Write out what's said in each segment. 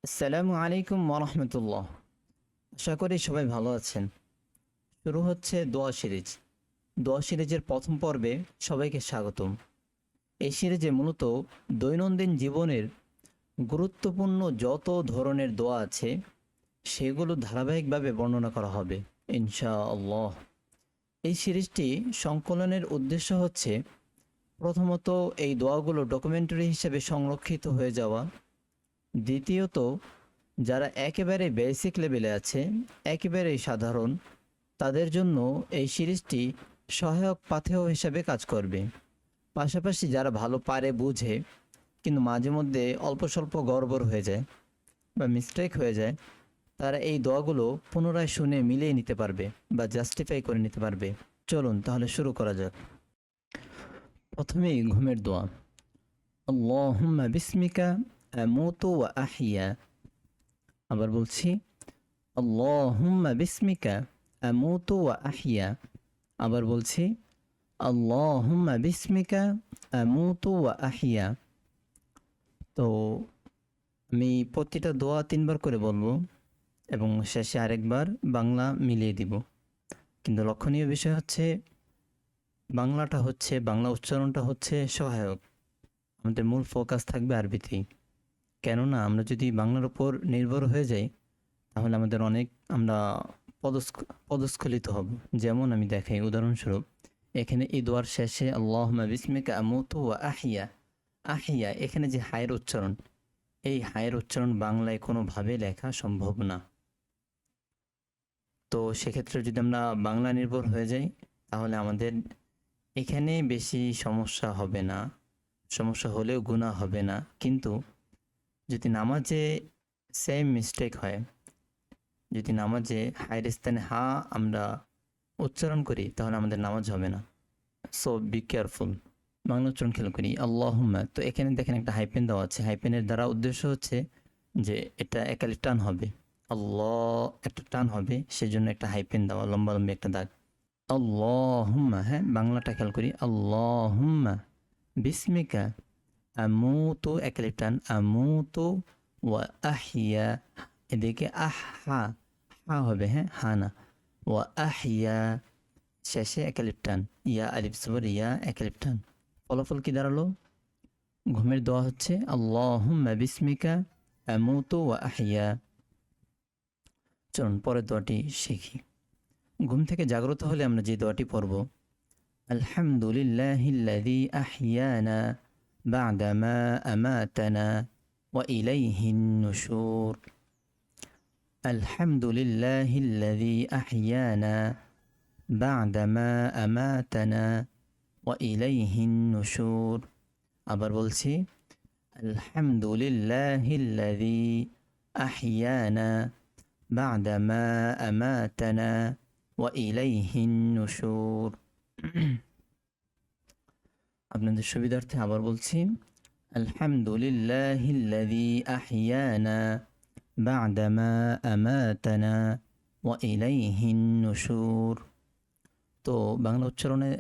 আসসালামু আলাইকুম ওরহমতুল্লাহ। আশা করি সবাই ভালো আছেন। শুরু হচ্ছে দোয়া সিরিজ। দোয়া সিরিজের প্রথম পর্বে সবাইকে স্বাগতম। এই সিরিজে মূলত দৈনন্দিন জীবনের গুরুত্বপূর্ণ যত ধরনের দোয়া আছে সেগুলো ধারাবাহিকভাবে বর্ণনা করা হবে ইনশাআল্লাহ। এই সিরিজটি সংকলনের উদ্দেশ্য হচ্ছে প্রথমত এই দোয়াগুলো ডকুমেন্টারি হিসেবে সংরক্ষিত হয়ে যাওয়া, দ্বিতীয়ত যারা একেবারে বেসিক লেভেলে আছে, একেবারেই সাধারণ, তাদের জন্য এই সিরিজটি সহায়ক পাথেয় হিসেবে কাজ করবে। পাশাপাশি যারা ভালো পারে বুঝে কিন্তু মাঝে মধ্যে অল্প স্বল্প গড়বড় হয়ে যায় বা মিস্টেক হয়ে যায়, তারা এই দোয়াগুলো পুনরায় শুনে মিলিয়ে নিতে পারবে বা জাস্টিফাই করে নিতে পারবে। চলুন তাহলে শুরু করা যাক। প্রথমেই ঘুমের দোয়া। আল্লাহুম্মা বিসমিকা আমুতু ওয়া আহিয়া। আবার বলছি, আল্লাহুম্মা বিসমিকা আমুতু ওয়া আহিয়া। আবার বলছি, আল্লাহুম্মা বিসমিকা আমুতু ওয়া আহিয়া। তো আমি প্রতিটা দোয়া 3 বার করে বলবো এবং শেষে আরেকবার বাংলা মিলিয়ে দিব। কিন্তু লক্ষণীয় বিষয় হচ্ছে বাংলা উচ্চারণটা হচ্ছে সহায়ক। আমাদের মূল ফোকাস থাকবে আরবিতেই। কেননা আমরা যদি বাংলার উপর নির্ভর হয়ে যাই তাহলে আমরা পদস্খলিত হব। যেমন আমি দেখাই উদাহরণস্বরূপ, এখানে এই দোয়ার শেষে আল্লাহুম্মা বিসমিকা আমুতু ওয়া আহিয়া। আহিয়া এখানে যে হায়ের উচ্চারণ, এই হায়ের উচ্চারণ বাংলায় কোনোভাবে লেখা সম্ভব না। তো সেক্ষেত্রে যদি আমরা বাংলা নির্ভর হয়ে যাই তাহলে আমাদের এখানে বেশি সমস্যা হবে না, সমস্যা হলেও গুনাহ হবে না। কিন্তু যদি নামাজে সেম মিস্টেক হয়, যদি নামাজে হায়ের স্থানে হা আমরা উচ্চারণ করি তাহলে আমাদের নামাজ হবে না। So be careful. বাংলা উচ্চারণ খেয়াল করি, আল্লাহুম্মা। তো এখানে দেখেন একটা হাইপেন দেওয়া আছে। হাইপেনের দ্বারা উদ্দেশ্য হচ্ছে যে এটা একালি টান হবে, আল্লাহ একটা টান হবে, সেজন্য একটা হাইপেন দেওয়া, লম্বা লম্বি একটা দাগ। আল্লাহুম্মা, হ্যাঁ বাংলাটা খেয়াল করি, আল্লাহুম্মা বিসমিকা আমুতু একালি টান, আমুতু ওয়া আহিয়া। এদিকে আহা, হা হবে, হ্যাঁ হা না, ওয়া আহিয়া শেষে একালিপ টান, ইয়া আলিফ জবর ইয়া একালিপ টান। ফলাফল কি দাঁড়ালো? ঘুমের দোয়া হচ্ছে আল্লাহুম্মা বিসমিকা আমুতু ওয়া আহিয়া। চলুন পরের দোয়াটি শিখি। ঘুম থেকে জাগ্রত হলে আমরা যে দোয়াটি পড়ব, আলহামদুলিল্লাহিল্লাযী আহিয়ানা বা'দা মা আমাতানা ওয়া ইলাইহিন নুশুর। আলহামদুলিল্লাহিল্লাযী আহিয়ানা বা'দা মা আমাতানা ওয়া ইলাইহিন নুশুর। আবার বলছি, আলহামদুলিল্লাহিল্লাযী আহিয়ানা বা'দা মা আমাতানা ওয়া ইলাইহিন নুশুর। আপনাদের সুবিধার্থে আবার বলছি, আলহামদুলিল্লাহিল্লাযী আহিয়ানা বা'দা মা আমাতানা ওয়া ইলাইহিন নুশুর। তো বাংলা উচ্চারণে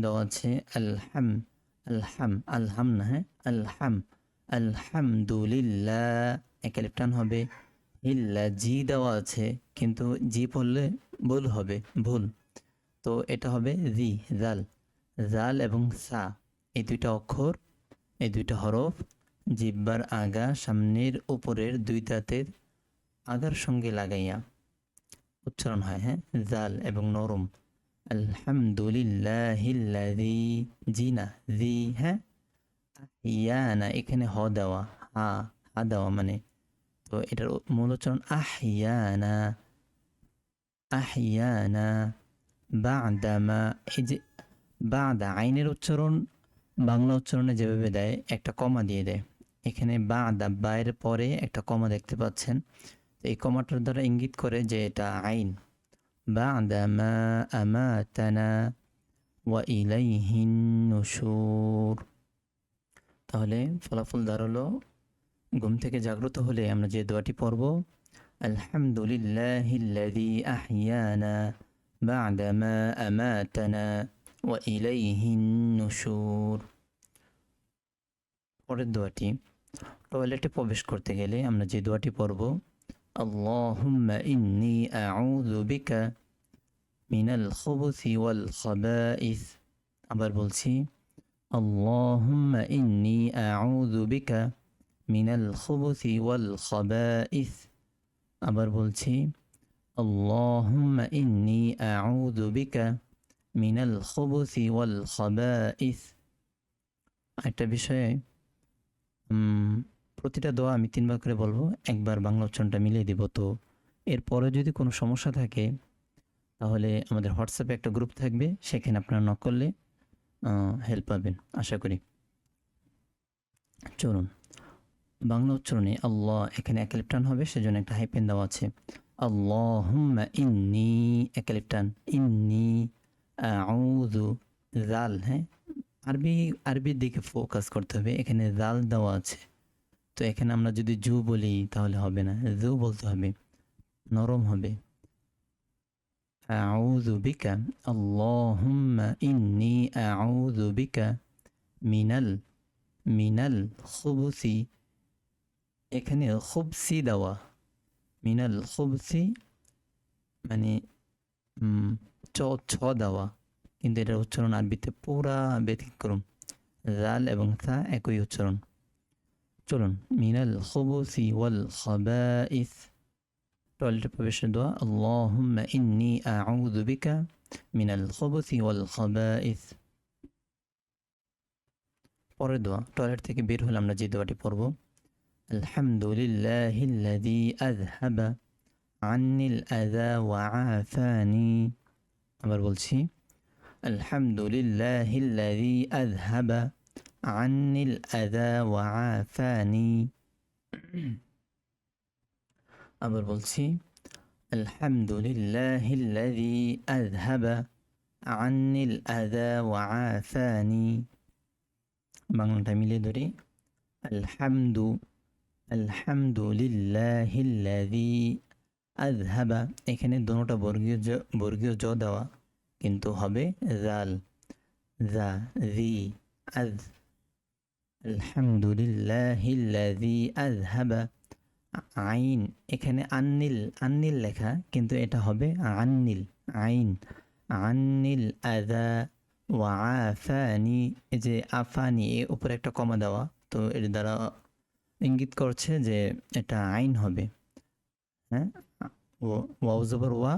দেওয়া আছে আলহাম, আলহাম না, হ্যাঁ আলহামদুলিল্লাহ একালিপ টান হবে। ইল্লা জি দেওয়া আছে কিন্তু জি পড়লে ভুল হবে, ভুল। তো এটা হবে জি, জাল। জাল এবং সা এই দুইটা অক্ষর, এই দুইটা হরফ জিহ্বার আগা সামনের উপরের দুই দাঁতের আগার সঙ্গে লাগাইয়া উচ্চারণ হয়, হ্যাঁ জাল এবং নরম। আলহামদুলিল্লাহিল্লাযী, জি না জি, হ্যাঁ ইয়ানা এখানে হ দেওয়া, হা দেওয়া মানে, তো এটার মূল উচ্চারণ আহিয়ানা, আহিয়ানা বা'দামা। এই যে বা'দা আইনের উচ্চারণ বাংলা উচ্চারণে যেভাবে দেয় একটা কমা দিয়ে দেয়, এখানে বা'দা বায়ের পরে একটা কমা দেখতে পাচ্ছেন। এই কমাটার দ্বারা ইঙ্গিত করে যে এটা আইন। বা'দা মা আমাতানা ওয়া ইলাইহিন নুশুর। তাহলে ফলাফল দাঁড়ালো, ঘুম থেকে জাগ্রত হলে আমরা যে দোয়াটি পড়ব, আলহামদুলিল্লাহিল্লাযী আহিয়ানা বা'দা মা আমাতানা ওয়া ইলাইহিন নুশুর। পরের দোয়াটি, টয়লেটে প্রবেশ করতে গেলে আমরা যে দোয়াটি পড়ব, আল্লাহুম্মা ইন্নী আউযু বিকা মিনাল খুবুসি ওয়াল খাবাইস। আবার বলছি, আল্লাহুম্মা ইন্নী আউযু বিকা মিনাল খুবুসি ওয়াল খাবাইস। আবার বলছি, আল্লাহুম্মা ইন্নী আউযু বিকা মিনাল খুবুসি ওয়াল খাবাইস। একটা বিষয়ে প্রতিটা দোয়া আমি 3 বার করে বলবো, একবার বাংলা উচ্চারণটা মিলিয়ে দিব। তো এরপরে যদি কোনো সমস্যা থাকে তাহলে আমাদের হোয়াটসঅ্যাপে একটা গ্রুপ থাকবে, সেখানে আপনারা নক করলে হেল্প পাবেন আশা করি। চলুন, বাংলা উচ্চারণে আল্লাহ এখানে একালিফ টান হবে, সেজন্য একটা হাইপেন দেওয়া আছে। আল্লাহুম্মা ইন্নী একালিফ টান, ইন্নী আউযু জাল, হ্যাঁ আরবির দিকে ফোকাস করতে হবে। এখানে জাল দেওয়া আছে, তো এখানে আমরা যদি জু বলি তাহলে হবে না, জু বলতে হবে, নরম হবে। আউযু বিকা, আল্লাহুম্মা ইন্নী আউযু বিকা মিনাল খুবুসি, এখানে খুবসি দেওয়া, মিনাল খুবসি মানে ছ দেওয়া, কিন্তু এটার উচ্চারণ আরবিতে পুরা ব্যতিক্রম। জাল এবং থা একই উচ্চারণ। চলুন, মিনাল খুবুসি ওয়াল খাবাইস, টয়লেটে প্রবেশের দোয়া, আল্লাহুম্মা ইন্নী আউযু বিকা মিনাল খুবুসি ওয়াল খাবাইস। পরের দোয়া, টয়লেট থেকে বের হলে আমরা যে দোয়াটি পড়ব, আলহামদুলিল্লাহিল্লাযী আযহাবা আন্নিল আযা ওয়া আফানি। আবার বলছি, আলহামদুলিল্লাহিল্লাযী আযহাবা আন্নিল আযা ওয়া আফানি। আবার বলছি, আলহামদুলিল্লাহিল্লাযী আযহাবা আন্নিল আযা ওয়া আফানি। বাংলাটা মিলিয়ে ধরি, আলহামদুলিল্লাহিল্লাযী আযহাবা, এখানে দোনোটা বর্গীয় জ দেওয়া, কিন্তু হবে জাল, জা জি আজ। আলহামদুলিল্লাহিল্লাযী আযহাবা, আইন এখানে আন্নিল লেখা, কিন্তু এটা হবে আন্নিল, আইন আন্নিল আযা ওয়া আফানি। এই যে আফানি, এর উপরে একটা কমা দেওয়া, তো এর দ্বারা ইঙ্গিত করছে যে এটা আইন হবে। হ্যাঁ, ওয়াও জবর ওয়া,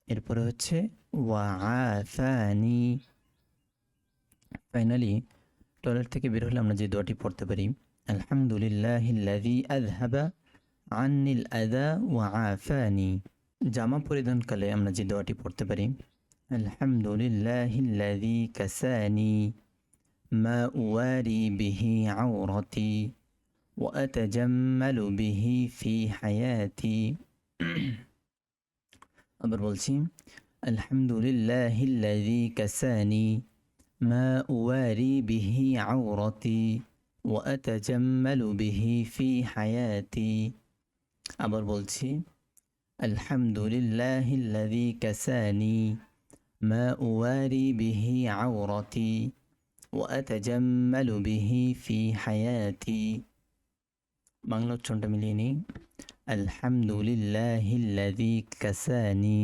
এরপরে হচ্ছে ওয়া আফানি। ফাইনালি টয়লেট থেকে বের হলে আমরা যে দোয়াটি পড়তে পারি, আলহামদুলিল্লাহিল্লাযী আযহাবা আন্নিল আযা ওয়া আফানি। জামা পরিধানকালে আমরা যে দোয়াটি পড়তে পারি, আলহামদুলিল্লাহিল্লাযী কাসানি মা উওয়ারি বিহি আওরাতি ওয়া আতাজাম্মালু বিহি ফি হায়াতি। আবার বলছি, আলহামদুলিল্লাহিল্লাযী কাসানি মা উওয়ারি বিহি আওরাতি ওয়া আতাজাম্মালু বিহি ফি হায়াতি। আবার বলছি, আলহামদুলিল্লাহিল্লাযী কাসানি মা উওয়ারি বিহি আওরাতি ওয়া আতাজাম্মালু বিহি ফি হায়াতি। বাংলা উচ্চারণটা মিলিয়ে নিই, আলহামদুলিল্লাহিল্লাযী কাসানি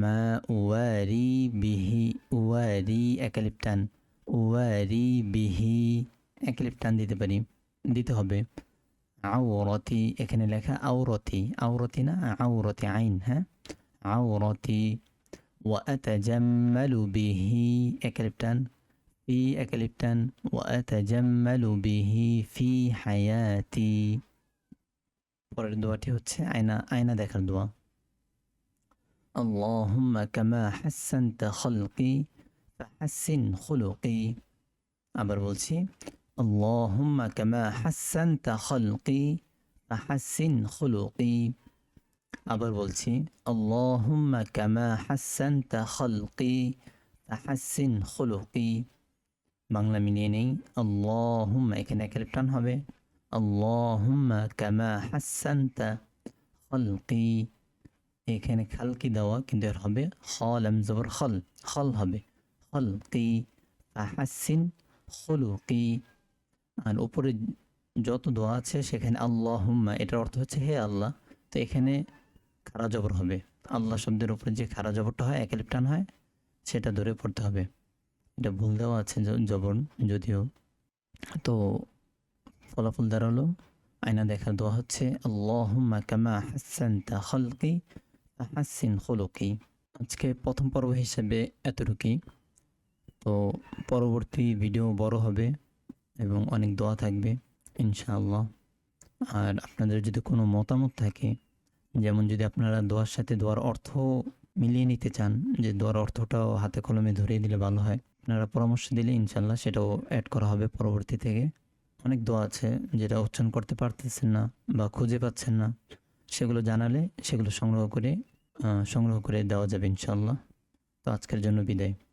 মা উওয়ারি বিহি, উওয়ারি একালিফ টান, উওয়ারি বিহি একালিফ টান দিতে হবে। আওরাতি, এখানে লেখা আওরতি, আওরতি না আওরতি, আইন, হ্যাঁ আওরতি। ওয়া আতাজাম্মালু বিহি একালিফ টান, ফি একালিফ টান, ওয়া আতাজাম্মালু বিহি ফি হায়াতি। পরের দোয়াটি হচ্ছে আয়না দেখার দোয়া, আল্লাহুম্মা কামা হাসসানতা খালকি ফাহাসসিন খুলুকি। আবার বলছি, আল্লাহুম্মা কামা হাসসানতা খালকি ফাহাসসিন খুলুকি। আবার বলছি, আল্লাহুম্মা কামা হাসসানতা খালকি ফাহাসসিন খুলুকি। বাংলা মিলিয়ে নেই, আল্লাহুম্মা এখানে একালিফ টান হবে, আল্লাহুম্মা কামা হাসসানতা খালকি, এখানে খালকি দেওয়া, কিন্তু এর হবে লাম জবর খল হবে, খালকি ফাহাসসিন খুলুকি। আর উপরে যত দোয়া আছে সেখানে আল্লাহুম্মা এটার অর্থ হচ্ছে হে আল্লাহ। তো এখানে খাড়া জবর হবে। আল্লাহ শব্দের উপরে যে খাড়া জবরটা হয়, এক এলিফ টান হয়, সেটা ধরে পড়তে হবে। এটা ভুল দেওয়া আছে জবর যদিও। তো ফলাফল দাঁড়ালো, আয়না দেখার দোয়া হচ্ছে আল্লাহুম্মা কামা হাসানতা খালকি ফাহাসসিন খুলুকি। আজকে প্রথম পর্ব হিসেবে এতটুকুই। তো পরবর্তী ভিডিও বড় হবে এবং অনেক দোয়া থাকবে ইনশাআল্লাহ। আর আপনাদের যদি কোনো মতামত থাকে, যেমন যদি আপনারা দোয়ার সাথে দোয়ার অর্থ মিলিয়ে নিতে চান, যে দোয়ার অর্থটাও হাতে কলমে ধরিয়ে দিলে ভালো হয়, আপনারা পরামর্শ দিলে ইনশাল্লাহ সেটাও অ্যাড করা হবে পরবর্তী থেকে। অনেক দোয়া আছে যেটা উচ্চারণ করতে পারতেছেন না বা খুঁজে পাচ্ছেন না, সেগুলো জানালে সেগুলো সংগ্রহ করে দেওয়া যাবে ইনশাল্লাহ। তো আজকের জন্য বিদায়।